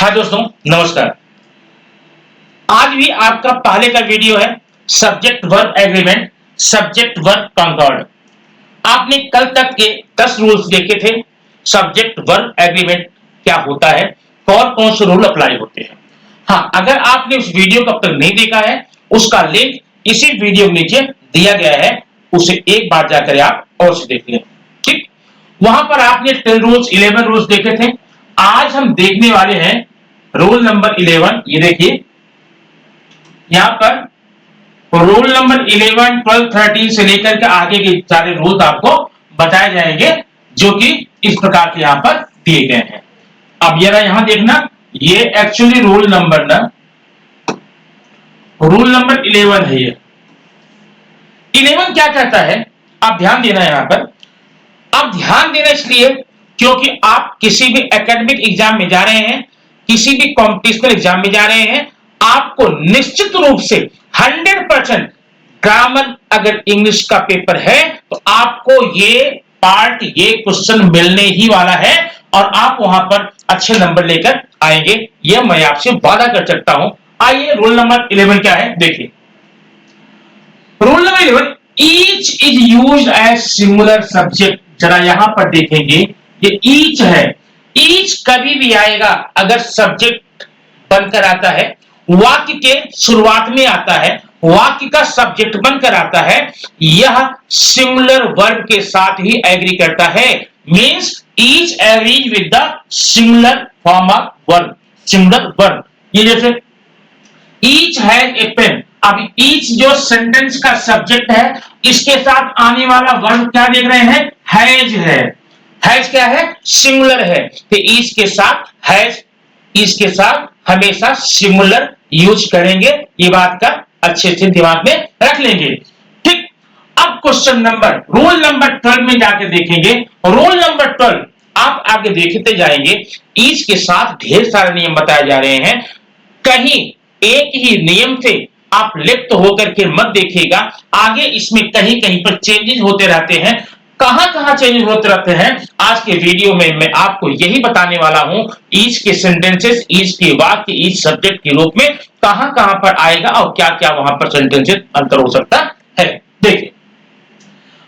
हाँ दोस्तों, नमस्कार। आज भी आपका पहले का वीडियो है subject verb agreement, subject verb concord. आपने कल तक के 10 रूल्स देखे थे। सब्जेक्ट वर्ब एग्रीमेंट क्या होता है, कौन कौन से रूल अप्लाई होते हैं। हाँ, अगर आपने उस वीडियो को अब तक नहीं देखा है, उसका लिंक इसी वीडियो के नीचे दिया गया है, उसे एक बार जाकर आप अवश्य देख लें। ठीक, वहां पर आपने 10 रूल्स 11 रूल्स देखे थे। आज हम देखने वाले हैं रूल नंबर 11। ये देखिए यहां पर रूल नंबर 11, 12, 13 से लेकर के आगे के सारे रूल्स आपको बताए जाएंगे, जो कि इस प्रकार के यहां पर दिए गए हैं। अब जरा यहां देखना, ये एक्चुअली रूल नंबर 11 है। ये 11 क्या कहता है, आप ध्यान देना यहां पर। आप ध्यान देना इसलिए क्योंकि आप किसी भी एकेडमिक एग्जाम में जा रहे हैं, किसी भी कॉम्पिटिशनल एग्जाम में जा रहे हैं, आपको निश्चित रूप से 100% ग्रामर अगर इंग्लिश का पेपर है तो आपको ये पार्ट, ये क्वेश्चन मिलने ही वाला है और आप वहां पर अच्छे नंबर लेकर आएंगे, यह मैं आपसे वादा कर सकता हूं। आइए रूल नंबर 11 क्या है देखिए। Rule number 11, each is used as singular subject. जरा यहां पर देखेंगे, ये ईच है। ईच कभी भी आएगा अगर सब्जेक्ट बनकर आता है, वाक्य के शुरुआत में आता है, वाक्य का सब्जेक्ट बनकर आता है, यह सिंगुलर वर्ब के साथ ही एग्री करता है। Means each agrees with the singular form of verb, singular verb. ये जैसे ईच हैज ए पेन। अब ईच जो सेंटेंस का सब्जेक्ट है, इसके साथ आने वाला वर्ब क्या देख रहे हैं, हैज है। हैज क्या है, सिंगुलर है, तो ईच के साथ हैज, ईच के साथ हमेशा सिंगुलर यूज करेंगे। ये बात का अच्छे से दिमाग में रख लेंगे। ठीक, अब क्वेश्चन नंबर रूल नंबर 12 में जाके देखेंगे। रूल नंबर 12 आप आगे देखते जाएंगे, ईच के साथ ढेर सारे नियम बताए जा रहे हैं। कहीं एक ही नियम से आप लिप्त होकर के मत देखिएगा, आगे इसमें कहीं कहीं पर चेंजेस होते रहते हैं। कहां कहां चेंजेस होते रहते हैं, आज के वीडियो में मैं आपको यही बताने वाला हूं। ईच के सेंटेंसेस, ईच के वाक्य, ईच सब्जेक्ट के रूप में कहां कहां पर आएगा और क्या क्या वहां पर सेंटेंसेस अंतर हो सकता है। देखिए,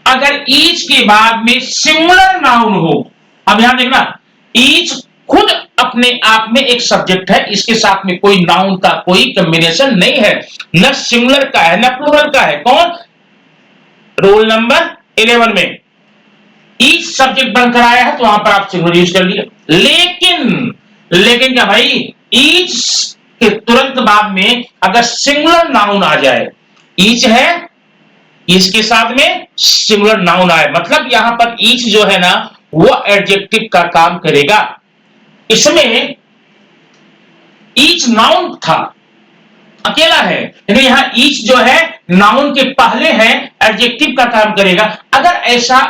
अगर ईच के बाद में सिंगुलर नाउन हो, अब यहां देखना, ईच खुद अपने आप में एक सब्जेक्ट है, इसके साथ में कोई नाउन का कोई कॉम्बिनेशन नहीं है, न सिंगुलर का है न प्लूरल का है। कौन, रूल नंबर 11 में ईच सब्जेक्ट बनकर आया है तो वहां पर आप सिंगुलर यूज कर लिया। लेकिन क्या भाई, ईच के तुरंत बाद में अगर सिंगुलर नाउन आ जाए, ईच है, इसके साथ में सिंगुलर नाउन आए, मतलब यहां पर ईच जो है ना वो एडजेक्टिव का काम करेगा। इसमें ईच नाउन था, अकेला है, लेकिन यहां ईच जो है नाउन के पहले है, एडजेक्टिव का काम करेगा। अगर ऐसा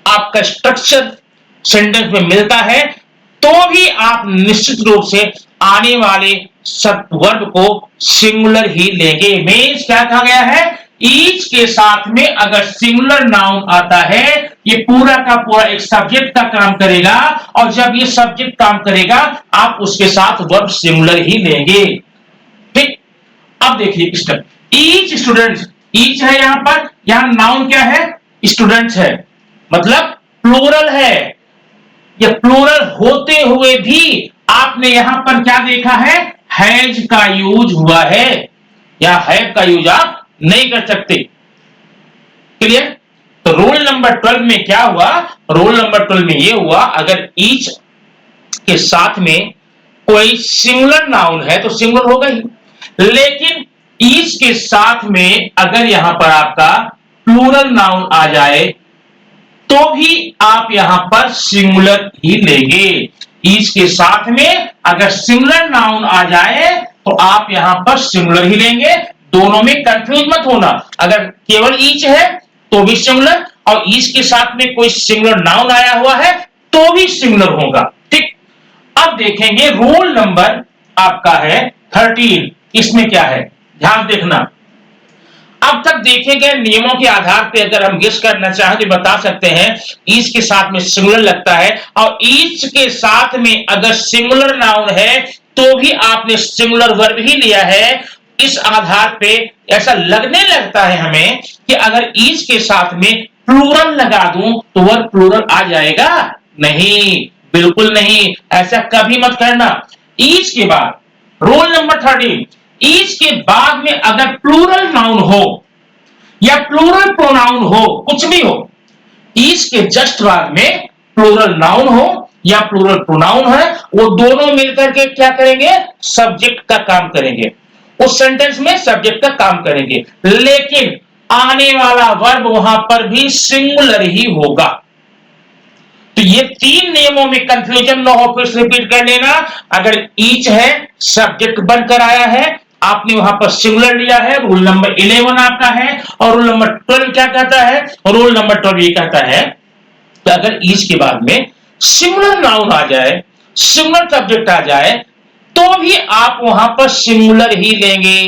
आपका स्ट्रक्चर सेंटेंस में मिलता है तो भी आप निश्चित रूप से आने वाले सब वर्ब को सिंगुलर ही लेंगे। मींस क्या कहा गया है, ईच के साथ में अगर सिंगुलर नाउन आता है, ये पूरा का पूरा एक सब्जेक्ट का काम करेगा, और जब ये सब्जेक्ट काम करेगा आप उसके साथ वर्ब सिंगुलर ही लेंगे। ठीक, अब देखिए स्टेप, ईच स्टूडेंट्स, ईच है यहां पर, यहां नाउन क्या है, स्टूडेंट्स है, मतलब प्लूरल है। ये प्लूरल होते हुए भी आपने यहां पर क्या देखा है, हैज का यूज हुआ है, या हैव का यूज आप नहीं कर सकते। क्लियर। तो रूल नंबर 12 में क्या हुआ, रूल नंबर 12 में यह हुआ, अगर ईच के साथ में कोई सिंगुलर नाउन है तो सिंगुलर होगा ही, लेकिन ईच के साथ में अगर यहां पर आपका प्लूरल नाउन आ जाए तो भी आप यहां पर सिंगुलर ही लेंगे। ईच के साथ में अगर सिंगुलर नाउन आ जाए तो आप यहां पर सिंगुलर ही लेंगे। दोनों में कंफ्यूज मत होना, अगर केवल ईच है तो भी सिंगुलर, और ईच के साथ में कोई सिंगुलर नाउन आया हुआ है तो भी सिंगुलर होगा। ठीक, अब देखेंगे रूल नंबर आपका है 13। इसमें क्या है, ध्यान देखना। अब तक देखे गए नियमों के आधार पे अगर हम गेस करना चाहें तो बता सकते हैं ईच के साथ में सिंगुलर लगता है, और ईच के साथ में अगर सिंगुलर नाउन है तो भी आपने सिंगुलर वर्ब ही लिया है। इस आधार पे ऐसा लगने लगता है हमें कि अगर ईच के साथ में प्लूरल लगा दूं तो वर्ब प्लूरल आ जाएगा। नहीं, बिल्कुल नहीं, ऐसा कभी मत करना। ईच के बाद रूल नंबर 13, ईच के बाद में अगर प्लूरल नाउन हो या प्लूरल प्रोनाउन हो, कुछ भी हो, ईच के जस्ट बाद में प्लूरल नाउन हो या प्लूरल प्रोनाउन है, वो दोनों मिलकर के क्या करेंगे, सब्जेक्ट का काम करेंगे, उस सेंटेंस में सब्जेक्ट का काम करेंगे, लेकिन आने वाला वर्ब वहां पर भी सिंगुलर ही होगा। तो ये तीन नियमों में कंफ्यूजन न हो, फिर से रिपीट कर लेना। अगर ईच है, सब्जेक्ट बनकर आया है, आपने वहां पर सिंगुलर लिया है, रूल नंबर 11 आपका है। और रूल नंबर 12 क्या कहता है, रूल नंबर 12 ये कहता है कि अगर ईच के बाद में सिंगुलर नाउन आ जाए, सिंगुलर सब्जेक्ट आ जाए, तो भी आप वहां पर सिंगुलर ही लेंगे।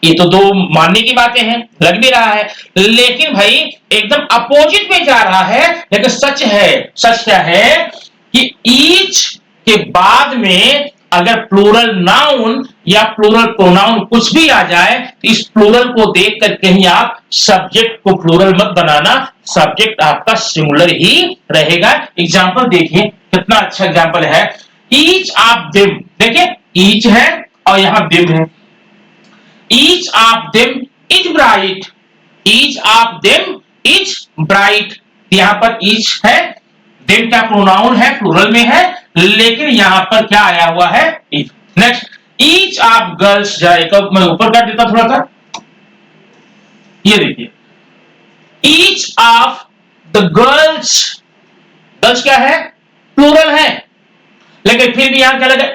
ये तो दो मानने की बातें हैं, लग भी रहा है, लेकिन भाई एकदम अपोजिट में जा रहा है। लेकिन सच है, सच क्या है कि ईच के बाद में अगर प्लूरल नाउन या प्लूरल प्रोनाउन कुछ भी आ जाए तो इस प्लूरल को देख कर कहीं आप सब्जेक्ट को प्लूरल मत बनाना, सब्जेक्ट आपका सिंगुलर ही रहेगा। एग्जांपल देखिए, कितना अच्छा एग्जांपल है। ईच ऑफ देम, देखिए ईच है और यहां देम है। Each of them is bright. Each of them is bright. यहां पर each है, them का प्रोनाउन है, प्लूरल में है, लेकिन यहां पर क्या आया हुआ है, each. Next, each of girls, जाएगा मैं ऊपर कर देता थोड़ा सा, ये देखिए, each of the girls, girls क्या है, प्लूरल है, लेकिन फिर भी यहां क्या लगा,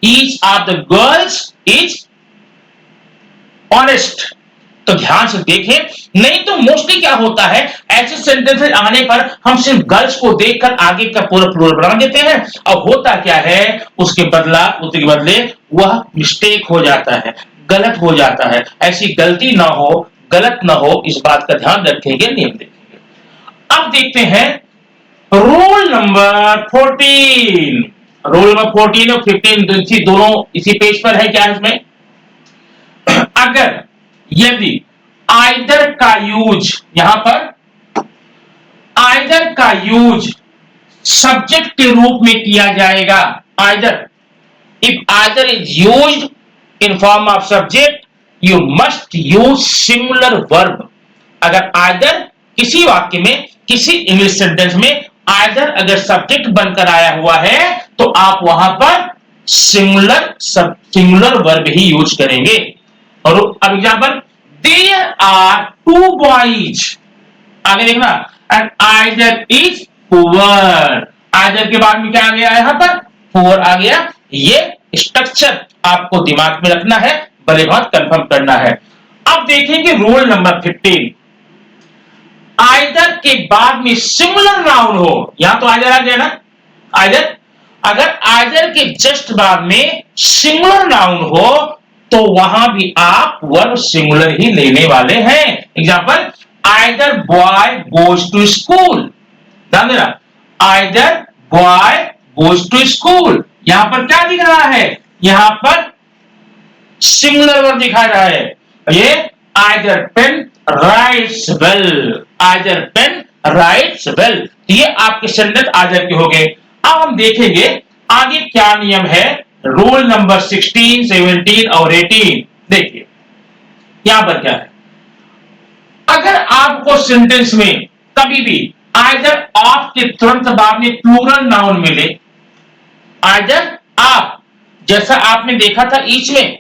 each of the girls is honest. तो ध्यान से देखें, नहीं तो मोस्टली क्या होता है, ऐसे सेंटेंसेस आने पर हम सिर्फ गर्ल्स को देखकर आगे का पूरा प्लूरल बना देते हैं, और होता क्या है, उसके बदले वह मिस्टेक हो जाता है, गलत हो जाता है। ऐसी गलती ना हो, गलत ना हो, इस बात का ध्यान रखेंगे, नियम देखेंगे। अब देखते हैं रूल नंबर 14। रूल नंबर 14 और 15 दोनों इसी पेज पर है। क्या है इसमें, अगर यदि आइदर का यूज, यहां पर आइदर का यूज सब्जेक्ट के रूप में किया जाएगा, either, if either is used in form of subject you must use singular verb. अगर आइदर किसी वाक्य में, किसी इंग्लिश सेंटेंस में आइदर अगर सब्जेक्ट बनकर आया हुआ है तो आप वहां पर सिंगुलर वर्ब ही यूज करेंगे। और अब example, there are two boys, आगे देखना, and either is poor, either के बाद में क्या आ गया, यहां पर पुअर आ गया। ये स्ट्रक्चर आपको दिमाग में रखना है, भले बहुत कंफर्म करना है। अब देखेंगे रूल नंबर 15, आइदर के बाद में सिंगुलर नाउन हो, यहां तो आइदर आ गया ना, आइदर, अगर आइदर के जस्ट बाद में सिंगुलर नाउन हो तो वहां भी आप वर्ब सिंगुलर ही लेने वाले हैं। Example, either boy goes to school, ध्यान देना, either boy goes to school, यहां पर क्या दिख रहा है, यहां पर सिंगुलर वर्ब दिखा रहा है, ये either pen writes well, either pen writes well, ये आपके सेंटेंस आइदर के हो गए। अब हम देखेंगे आगे क्या नियम है, रूल नंबर 16, 17 और 18। देखिए यहां पर क्या है, अगर आपको सेंटेंस में कभी भी आइदर ऑफ के तुरंत बाद में प्लूरल नाउन मिले, आइदर आप, जैसा आपने देखा था ईच में,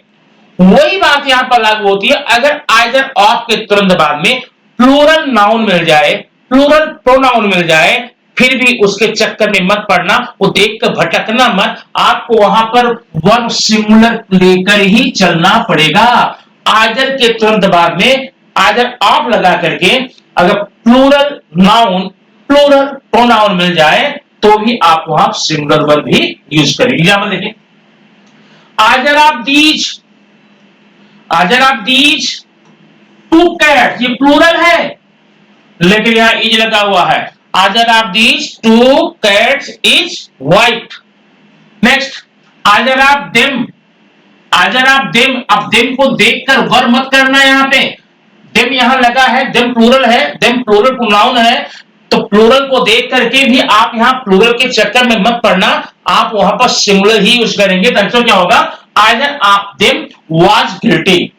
वही बात यहां पर लागू होती है। अगर आइदर ऑफ के तुरंत बाद में प्लूरल नाउन मिल जाए, प्लूरल प्रोनाउन मिल जाए, फिर भी उसके चक्कर में मत पड़ना, वो देखकर भटकना मत, आपको वहां पर वर्ब सिंगुलर लेकर ही चलना पड़ेगा। आइदर के तुरंत बाद में आइदर ऑफ लगा करके अगर प्लूरल नाउन, प्लूरल प्रोनाउन मिल जाए तो भी आप वहां सिंगुलर वर्ब भी यूज करेंगे। एग्जांपल देखिए, either of these, either of these two cats, ये प्लूरल है लेकिन यहां इज लगा हुआ है। Either of these two cats is white. Next, either of them, either of them, अब देम को देखकर वर मत करना, यहां पे देम यहां लगा है, देम प्लूरल है, देम प्लूरल प्रोनाउन है, तो प्लूरल को देख करके भी आप यहां प्लूरल के चक्कर में मत पड़ना, आप वहां पर सिंगुलर ही यूज करेंगे। तो आंसर क्या होगा, either of them was guilty,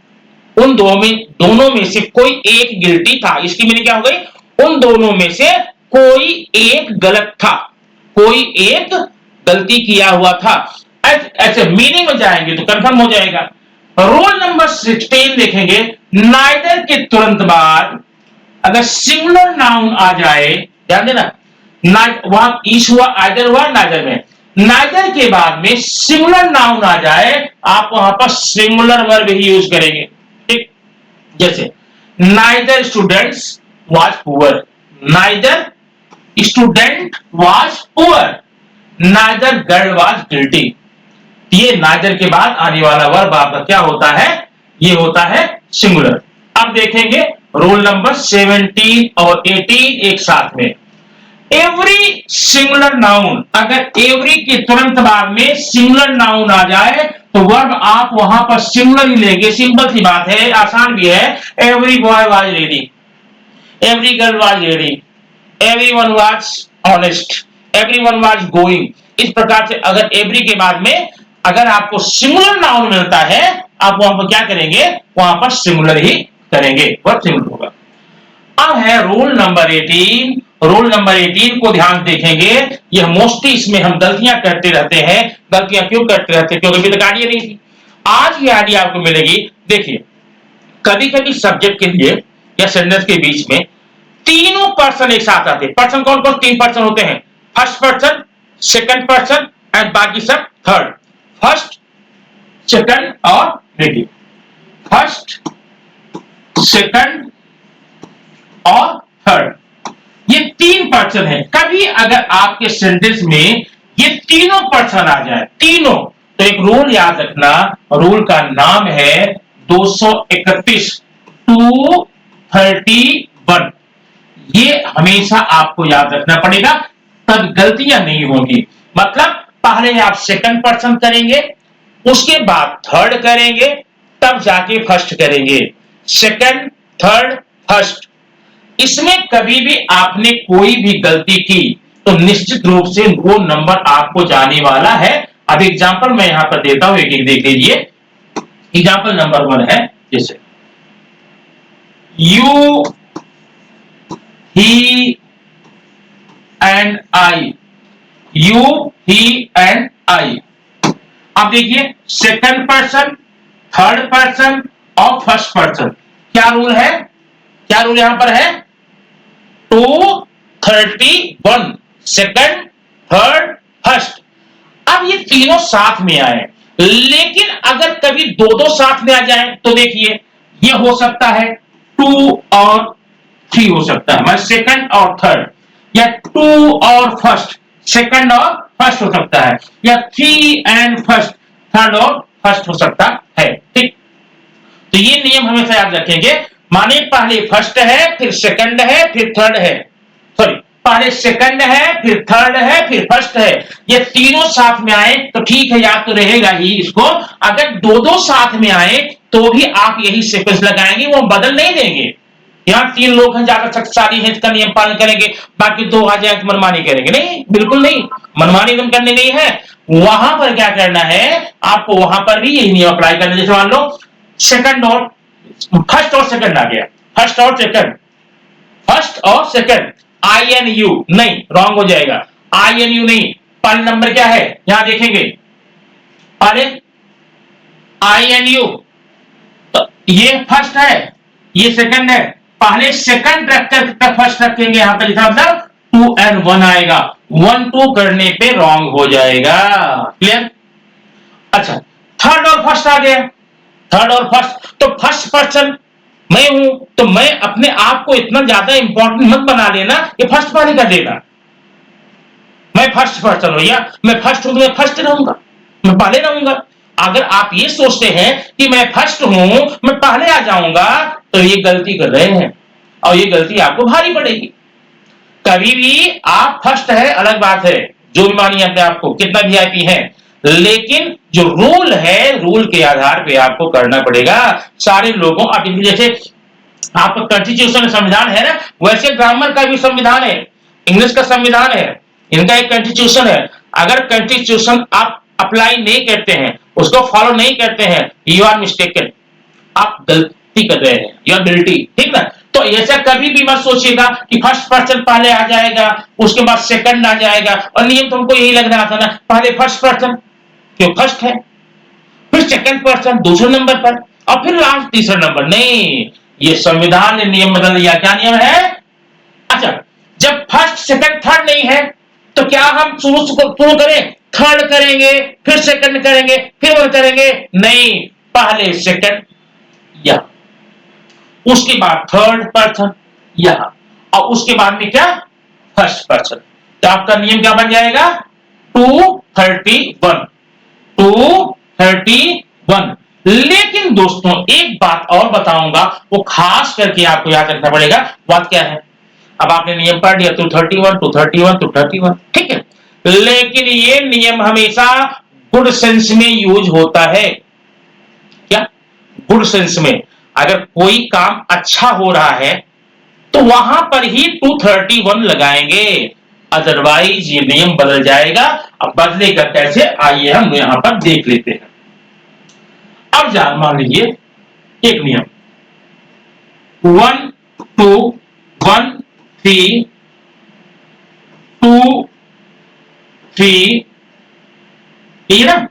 उन दोनों में से कोई एक गिल्टी था। इसकी मीनिंग क्या हो गई, उन दोनों में से कोई एक गलत था, कोई एक गलती किया हुआ था। ऐसे मीनिंग में जाएंगे तो कंफर्म हो जाएगा। रूल नंबर 16 देखेंगे, नाइदर के तुरंत बाद अगर सिंगुलर नाउन आ जाए, ध्यान देना, वहां ईश हुआ, आइदर हुआ, नाइदर में, नाइदर के बाद में सिंगुलर नाउन आ जाए, आप वहां पर सिंगुलर वर्ब ही यूज करेंगे। ठीक, जैसे neither students was poor, neither student was poor, neither girl was guilty. ये नाइदर के बाद आने वाला वर्ब आपका क्या होता है, ये होता है सिंगुलर। अब देखेंगे रूल नंबर 17 और 18 एक साथ में। एवरी सिंगुलर नाउन, अगर एवरी के तुरंत बाद में सिंगुलर नाउन आ जाए तो वर्ब आप वहां पर सिंगुलर ही लेंगे, सिंपल सी बात है, आसान भी है। Every boy was ready, every girl was ready, everyone was honest, everyone was going. इस प्रकार से अगर एवरी के बाद में अगर आपको सिंगुलर नाउन मिलता है, आप वहां पर क्या करेंगे, वहां पर सिंगुलर ही करेंगे, वर्ब सिंगुलर होगा। अब है रूल नंबर 18। रूल नंबर 18 को ध्यान देखेंगे, यह मोस्टली इसमें हम गलतियां करते रहते हैं। गलतियां क्यों करते रहते हैं, क्योंकि अभी तक आइडिया नहीं थी, आज ये आइडिया आपको मिलेगी। देखिए, कभी कभी सब्जेक्ट के लिए या सेंटेंस के बीच में तीनों पर्सन एक साथ आते हैं। पर्सन कौन कौन, तीन पर्सन होते हैं, first person, second person and बाकी सब थर्ड। फर्स्ट, सेकंड और रेडी, फर्स्ट, सेकंड और थर्ड, ये तीन पर्सन है। कभी अगर आपके सेंटेंस में ये तीनों पर्सन आ जाए, तीनों, तो एक रूल याद रखना, रूल का नाम है 231, 231। ये हमेशा आपको याद रखना पड़ेगा, तब गलतियां नहीं होंगी। मतलब पहले आप सेकंड पर्सन करेंगे, उसके बाद थर्ड करेंगे, तब जाके फर्स्ट करेंगे, सेकंड, थर्ड, फर्स्ट। इसमें कभी भी आपने कोई भी गलती की तो निश्चित रूप से वो नंबर आपको जाने वाला है। अब एग्जांपल मैं यहां पर देता हूं, एक एक देख लीजिए। एग्जांपल नंबर 1 है, जैसे you, he and I, you, he and I. अब देखिए, सेकंड पर्सन, थर्ड पर्सन और फर्स्ट पर्सन, क्या रूल है, क्या रूल यहां पर है, 231, सेकंड, थर्ड, फर्स्ट। अब ये तीनों साथ में आए, लेकिन अगर कभी दो दो साथ में आ जाए तो देखिए, ये हो सकता है 2 और 3 हो सकता है, मतलब सेकंड और थर्ड, या 2 और फर्स्ट, सेकंड और फर्स्ट हो सकता है, या 3 एंड फर्स्ट, थर्ड और फर्स्ट हो सकता है। ठीक, तो ये नियम हमेशा याद रखेंगे। माने पहले फर्स्ट है, फिर सेकंड है, फिर थर्ड है, सॉरी, पहले सेकंड है, फिर थर्ड है, फिर फर्स्ट है, ये तीनों साथ में आए तो ठीक है, याद तो रहेगा ही इसको। अगर दो दो साथ में आए तो भी आप यही सीक्वेंस लगाएंगे, वो बदल नहीं देंगे। यहां 3 लोग हैं, ज्यादा शक्तिशाली हैं, इसका नियम पालन करेंगे, बाकी 2 आ जाए तो मनमानी करेंगे, नहीं, बिल्कुल नहीं, मनमानी एकदम करनी नहीं है। वहां पर क्या करना है, आपको वहां पर भी यही नियम अप्लाई करना। जैसे मान लो सेकंड और फर्स्ट और सेकंड आ गया, फर्स्ट और सेकंड, फर्स्ट और सेकंड, आई एन यू नहीं, रॉन्ग हो जाएगा, आई एन यू नहीं। पहले नंबर क्या है, यहां देखेंगे, पहले आई एन यू, तो ये फर्स्ट है, ये सेकंड है, पहले सेकंड रखकर फर्स्ट रखेंगे, यहां पर लिखा मतलब 2 एंड 1 आएगा, 1 2 करने पे रॉन्ग हो जाएगा। क्लियर? अच्छा, थर्ड और फर्स्ट आ गया, थर्ड और फर्स्ट, तो फर्स्ट पर्सन मैं हूं, तो मैं अपने आप को इतना ज्यादा इंपॉर्टेंट मत बना लेना कि फर्स्ट पहले कर देना। मैं फर्स्ट पर्सन हूं, या मैं फर्स्ट हूं तो मैं फर्स्ट रहूंगा, मैं पहले रहूंगा। अगर आप ये सोचते हैं कि मैं फर्स्ट हूं, मैं पहले आ जाऊंगा, तो ये गलती कर रहे हैं और ये गलती आपको भारी पड़ेगी। कभी भी आप फर्स्ट है अलग बात है, जो भी मानिए अपने आपको कितना वीआईपी है, लेकिन जो रूल है रूल के आधार पे आपको करना पड़ेगा। सारे लोगों आप जैसे आपका कॉन्स्टिट्यूशन संविधान है ना, वैसे ग्रामर का भी संविधान है, इंग्लिश का संविधान है, इनका एक कॉन्स्टिट्यूशन है। अगर कॉन्स्टिट्यूशन आप अप्लाई नहीं करते हैं, उसको फॉलो नहीं करते हैं, यू आर मिस्टेकन, आप गलती कर रहे हैं, यू आर गिल्टी, ठीक ना। तो ऐसा कभी भी मत सोचिएगा कि फर्स्ट पर्सन पहले आ जाएगा, उसके बाद सेकंड आ जाएगा। और नियम तुमको यही लग रहा था ना, पहले फर्स्ट पर्सन क्यों फर्स्ट है, फिर सेकंड पर्सन दूसरे नंबर पर, और फिर लास्ट तीसरे नंबर। नहीं, ये संविधान ने नियम बदल दिया। क्या नियम है? अच्छा, जब फर्स्ट सेकंड थर्ड नहीं है तो क्या हम शुरू करें, थर्ड करेंगे, फिर सेकंड करेंगे, फिर वन करेंगे? नहीं, पहले सेकंड यहां, उसके बाद थर्ड पर्सन यहां, और उसके बाद में क्या, फर्स्ट पर्सन। तो आपका नियम क्या बन जाएगा? 231, 231। लेकिन दोस्तों एक बात और बताऊंगा, वो खास करके आपको याद रखना पड़ेगा। बात क्या है? अब आपने नियम पढ़ लिया 231, 231, 231, ठीक है, लेकिन ये नियम हमेशा गुड सेंस में यूज होता है। क्या? गुड सेंस में। अगर कोई काम अच्छा हो रहा है तो वहां पर ही 231 लगाएंगे, अदरवाइज ये नियम बदल जाएगा। अब बदलेगा कैसे, आइए हम यहां पर देख लेते हैं। अब मान लीजिए एक नियम 1 2 1 3 2 3, ठीक है ना।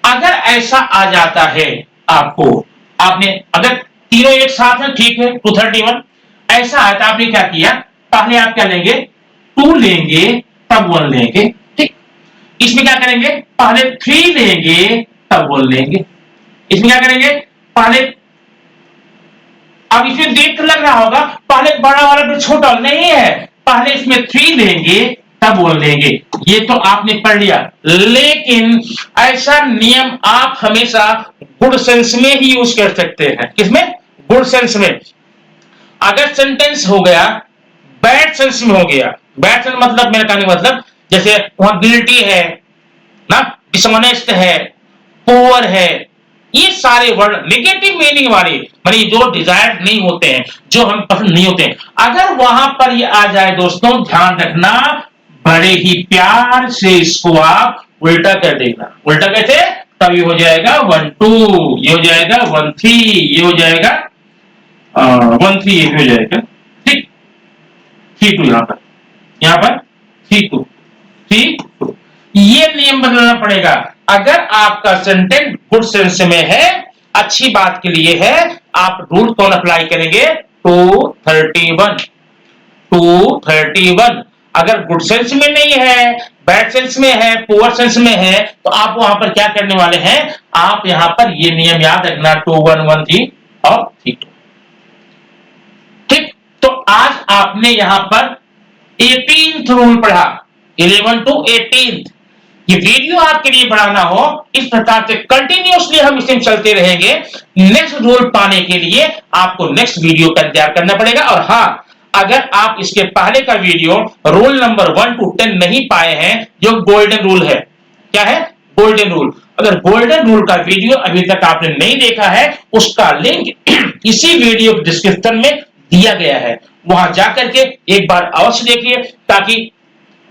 अगर ऐसा आ जाता है आपको, आपने अगर तीनों एक साथ है, ठीक है, 231 ऐसा है तो आपने क्या किया, पहले आप क्या लेंगे, 2 लेंगे तब 1 लेंगे, ठीक। इसमें क्या करेंगे, पहले 3 लेंगे तब 1 लेंगे। इसमें क्या करेंगे, पहले, अब इसमें देख कर लग रहा होगा पहले बड़ा वाला फिर छोटा, नहीं है, पहले इसमें 3 लेंगे तब 1 लेंगे। ये तो आपने पढ़ लिया, लेकिन ऐसा नियम आप हमेशा गुड सेंस में ही यूज कर सकते हैं। किसमें? गुड सेंस में। अगर सेंटेंस हो गया बैड सेंस में हो गया, बैड सेंस मतलब मेरा कहने का मतलब, जैसे वहां गिल्टी है ना, डिसऑनेस्ट है, पुअर है, ये सारे वर्ड नेगेटिव मीनिंग वाले, मानी जो डिजायर्ड नहीं होते हैं, जो हम पसंद नहीं होते हैं, अगर वहां पर ये आ जाए दोस्तों, ध्यान रखना, बड़े ही प्यार से इसको आप उल्टा कर देना। उल्टा कैसे? तभी हो जाएगा 1 2, ये हो जाएगा 1 3, ये हो जाएगा 1 3, ये हो जाएगा, ठीक, 3 2, यहां पर 3 2, 3 2। ये नियम बदलना पड़ेगा। अगर आपका सेंटेंस गुड सेंस में है, अच्छी बात के लिए है, आप रूल कौन अप्लाई करेंगे, 231, 231। अगर गुड सेंस में नहीं है, बैड सेंस में है, पुअर सेंस में है, तो आप वहां पर क्या करने वाले हैं, आप यहां पर ये नियम याद रखना, 2113 और 32, ठीक। तो आज आपने यहां पर 18th रूल पढ़ा, 11 to 18th। ये वीडियो आपके लिए बढ़ाना हो, इस प्रकार से कंटिन्यूअसली हम इसमें चलते रहेंगे। नेक्स्ट रूल पाने के लिए आपको नेक्स्ट वीडियो का इंतजार करना पड़ेगा। और हाँ, अगर आप इसके पहले का वीडियो रूल नंबर 1 to 10 नहीं पाए हैं, जो गोल्डन रूल है, क्या है, गोल्डन रूल, अगर गोल्डन रूल का वीडियो अभी तक आपने नहीं देखा है, उसका लिंक इसी वीडियो डिस्क्रिप्शन में दिया गया है, वहां जाकर के एक बार अवश्य देखिए, ताकि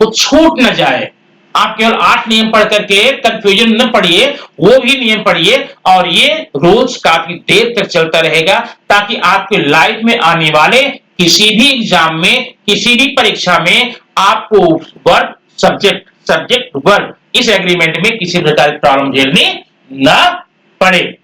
वो छूट न जाए। आप केवल 8 नियम पढ़ करके कंफ्यूजन न पढ़िए, वो भी नियम पढ़िए, और ये रोज काफी देर तक चलता रहेगा, ताकि आपके लाइफ में आने वाले किसी भी एग्जाम में, किसी भी परीक्षा में आपको वर्ब सब्जेक्ट वर्ब इस एग्रीमेंट में किसी प्रकार की प्रॉब्लम झेलनी ना पड़े।